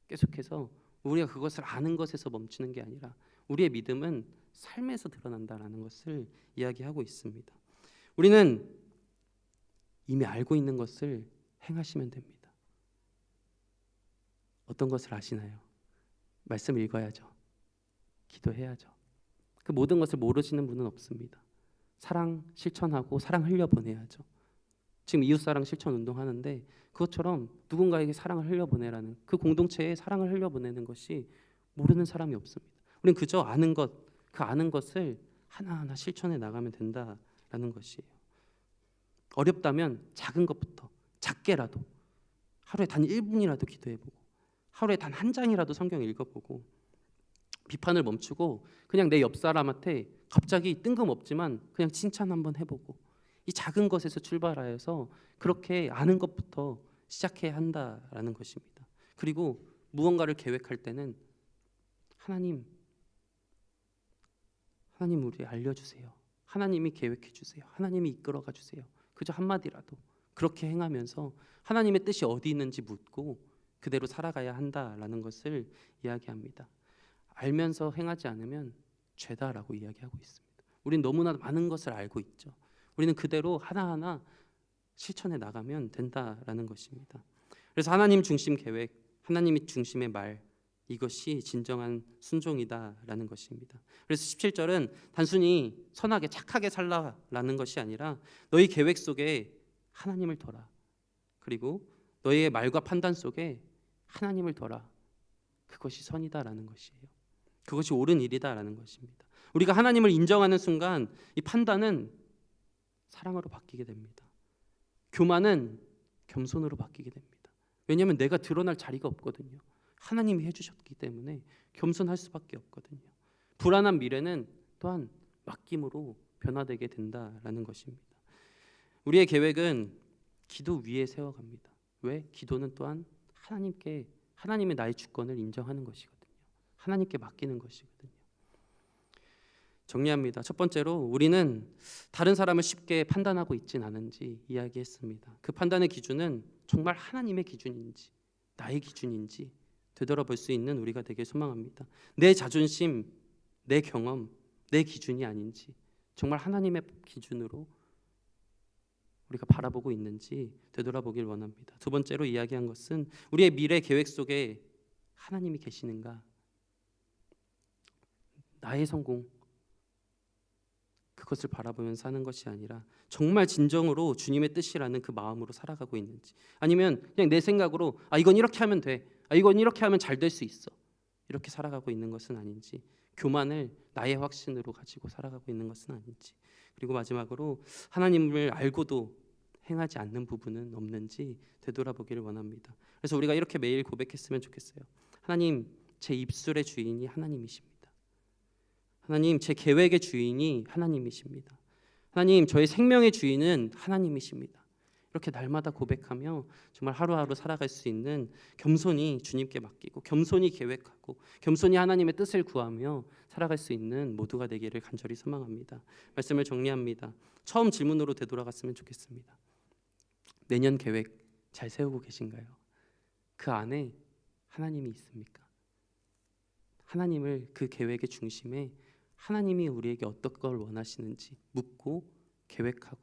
계속해서 우리가 그것을 아는 것에서 멈추는 게 아니라 우리의 믿음은 삶에서 드러난다라는 것을 이야기하고 있습니다. 우리는 이미 알고 있는 것을 행하시면 됩니다. 어떤 것을 아시나요? 말씀 읽어야죠. 기도해야죠. 그 모든 것을 모르시는 분은 없습니다. 사랑 실천하고 사랑 흘려보내야죠. 지금 이웃사랑 실천 운동하는데 그것처럼 누군가에게 사랑을 흘려보내라는 그 공동체에 사랑을 흘려보내는 것이 모르는 사람이 없습니다. 우리는 그저 아는 것, 그 아는 것을 하나하나 실천해 나가면 된다라는 것이에요. 어렵다면 작은 것부터 작게라도 하루에 단 1분이라도 기도해보고 하루에 단 한 장이라도 성경 읽어보고 비판을 멈추고 그냥 내 옆 사람한테 갑자기 뜬금없지만 그냥 칭찬 한번 해보고 이 작은 것에서 출발하여서 그렇게 아는 것부터 시작해야 한다라는 것입니다. 그리고 무언가를 계획할 때는 하나님 우리 알려주세요. 하나님이 계획해 주세요. 하나님이 이끌어가 주세요. 그저 한마디라도 그렇게 행하면서 하나님의 뜻이 어디 있는지 묻고 그대로 살아가야 한다라는 것을 이야기합니다. 알면서 행하지 않으면 죄다라고 이야기하고 있습니다. 우린 너무나 많은 것을 알고 있죠. 우리는 그대로 하나하나 실천해 나가면 된다라는 것입니다. 그래서 하나님 중심 계획, 하나님이 중심의 말, 이것이 진정한 순종이다라는 것입니다. 그래서 17절은 단순히 선하게 착하게 살라라는 것이 아니라 너희 계획 속에 하나님을 둬라. 그리고 너희의 말과 판단 속에 하나님을 둬라. 그것이 선이다라는 것이에요. 그것이 옳은 일이다라는 것입니다. 우리가 하나님을 인정하는 순간 이 판단은 사랑으로 바뀌게 됩니다. 교만은 겸손으로 바뀌게 됩니다. 왜냐하면 내가 드러날 자리가 없거든요. 하나님이 해주셨기 때문에 겸손할 수밖에 없거든요. 불안한 미래는 또한 맡김으로 변화되게 된다라는 것입니다. 우리의 계획은 기도 위에 세워갑니다. 왜? 기도는 또한 하나님의 나의 주권을 인정하는 것이거든요. 하나님께 맡기는 것이거든요. 정리합니다. 첫 번째로 우리는 다른 사람을 쉽게 판단하고 있진 않은지 이야기했습니다. 그 판단의 기준은 정말 하나님의 기준인지 나의 기준인지 되돌아볼 수 있는 우리가 되길 소망합니다. 내 자존심, 내 경험, 내 기준이 아닌지 정말 하나님의 기준으로 우리가 바라보고 있는지 되돌아보길 원합니다. 두 번째로 이야기한 것은 우리의 미래 계획 속에 하나님이 계시는가? 나의 성공 그것을 바라보면서 사는 것이 아니라 정말 진정으로 주님의 뜻이라는 그 마음으로 살아가고 있는지, 아니면 그냥 내 생각으로 이건 이렇게 하면 돼, 이건 이렇게 하면 잘 될 수 있어, 이렇게 살아가고 있는 것은 아닌지, 교만을 나의 확신으로 가지고 살아가고 있는 것은 아닌지, 그리고 마지막으로 하나님을 알고도 행하지 않는 부분은 없는지 되돌아보기를 원합니다. 그래서 우리가 이렇게 매일 고백했으면 좋겠어요. 하나님, 제 입술의 주인이 하나님이십니다. 하나님, 제 계획의 주인이 하나님이십니다. 하나님, 저의 생명의 주인은 하나님이십니다. 이렇게 날마다 고백하며 정말 하루하루 살아갈 수 있는, 겸손히 주님께 맡기고 겸손히 계획하고 겸손히 하나님의 뜻을 구하며 살아갈 수 있는 모두가 되기를 간절히 소망합니다. 말씀을 정리합니다. 처음 질문으로 되돌아갔으면 좋겠습니다. 내년 계획 잘 세우고 계신가요? 그 안에 하나님이 있습니까? 하나님을 그 계획의 중심에 하나님이 우리에게 어떤 걸 원하시는지 묻고 계획하고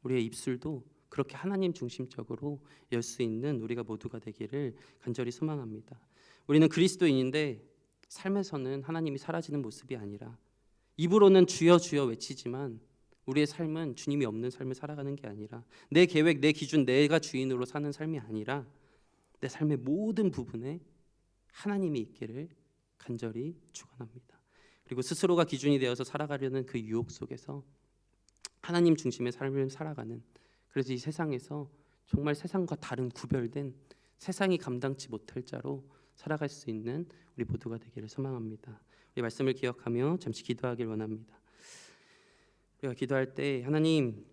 우리의 입술도 그렇게 하나님 중심적으로 열 수 있는 우리가 모두가 되기를 간절히 소망합니다. 우리는 그리스도인인데 삶에서는 하나님이 사라지는 모습이 아니라, 입으로는 주여 주여 외치지만 우리의 삶은 주님이 없는 삶을 살아가는 게 아니라, 내 계획, 내 기준, 내가 주인으로 사는 삶이 아니라 내 삶의 모든 부분에 하나님이 있기를 간절히 축원합니다. 그리고 스스로가 기준이 되어서 살아가려는 그 유혹 속에서 하나님 중심의 삶을 살아가는, 그래서 이 세상에서 정말 세상과 다른 구별된, 세상이 감당치 못할 자로 살아갈 수 있는 우리 모두가 되기를 소망합니다. 우리 말씀을 기억하며 잠시 기도하길 원합니다. 우리가 기도할 때, 하나님,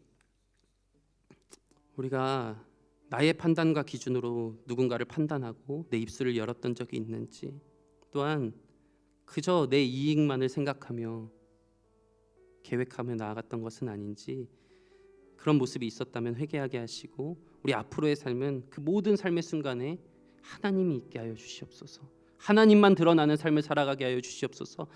우리가 나의 판단과 기준으로 누군가를 판단하고 내 입술을 열었던 적이 있는지, 또한 그저 내 이익만을 생각하며 계획하며 나아갔던 것은 아닌지, 그런 모습이 있었다면 회개하게 하시고 우리 앞으로의 삶은 그 모든 삶의 순간에 하나님이 있게 하여 주시옵소서. 하나님만 드러나는 삶을 살아가게 하여 주시옵소서.